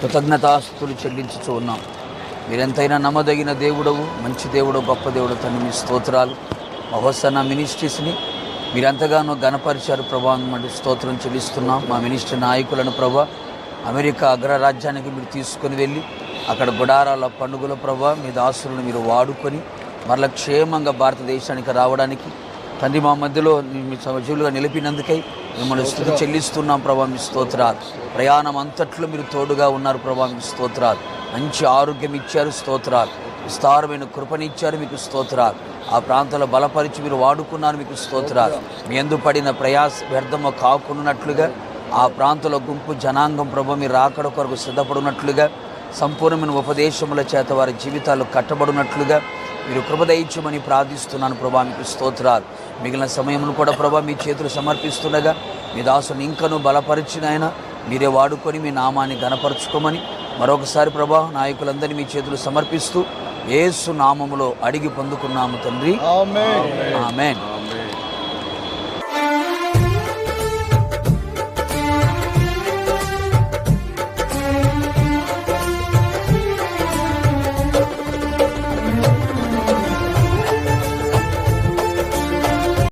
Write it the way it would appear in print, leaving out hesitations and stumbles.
కృతజ్ఞతాస్తులు చెల్లించుచూ ఉన్నాం. మీరెంతైనా నమ్మదగిన దేవుడవు, మంచి దేవుడు, గొప్ప దేవుడు. తండ్రి మీ స్తోత్రాలు. మా హోసన్న మినిస్ట్రీస్ని మీరెంతగానో ఘనపరిచారు ప్రభా, మరి స్తోత్రం చెల్లిస్తున్నాం. మా మినిస్ట్రీ నాయకులను ప్రభా అమెరికా అగ్రరాజ్యానికి మీరు తీసుకొని వెళ్ళి అక్కడ గుడారాల పండుగల ప్రభా మీ దాసులను మీరు వాడుకొని మరలా క్షేమంగా భారతదేశానికి రావడానికి తండ్రి మా మధ్యలో మీ సజీవులుగా నిలిపినందుకై మిమ్మల్ని స్తుతి చెల్లిస్తున్నాం ప్రభా, మీ స్తోత్రాలు. ప్రయాణం అంతట్లో మీరు తోడుగా ఉన్నారు ప్రభా, మీ స్తోత్రాలు. మంచి ఆరోగ్యం ఇచ్చారు, స్తోత్రాలు. విస్తారమైన కృపనిచ్చారు, మీకు స్తోత్రాలు. ఆ ప్రాంతంలో బలపరిచి మీరు వాడుకున్నారు, మీకు స్తోత్రాలు. మీ యందు పడిన ప్రయాస వ్యర్థము కాకున్నట్లుగా ఆ ప్రాంతంలో గుంపు జనాంగం ప్రభా మీరు రాకడ కొరకు సిద్ధపడినట్లుగా సంపూర్ణమైన ఉపదేశముల చేత వారి జీవితాలు కట్టబడినట్లుగా మీరు కృప దయచేయమని ప్రార్థిస్తున్నాను ప్రభా, మీకు స్తోత్రాలు. మిగిలిన సమయమును కూడా ప్రభా మీ చేతులు సమర్పిస్తుండగా మీ దాసుని ఇంకనూ బలపరిచిన ఆయన మీరే వాడుకొని మీ నామాన్ని ఘనపరచుకోమని మరొకసారి ప్రభా నాయకులందరినీ మీ చేతులు సమర్పిస్తూ యేసు నామములో అడిగి పొందుకున్నాము తండ్రి, ఆమేన్.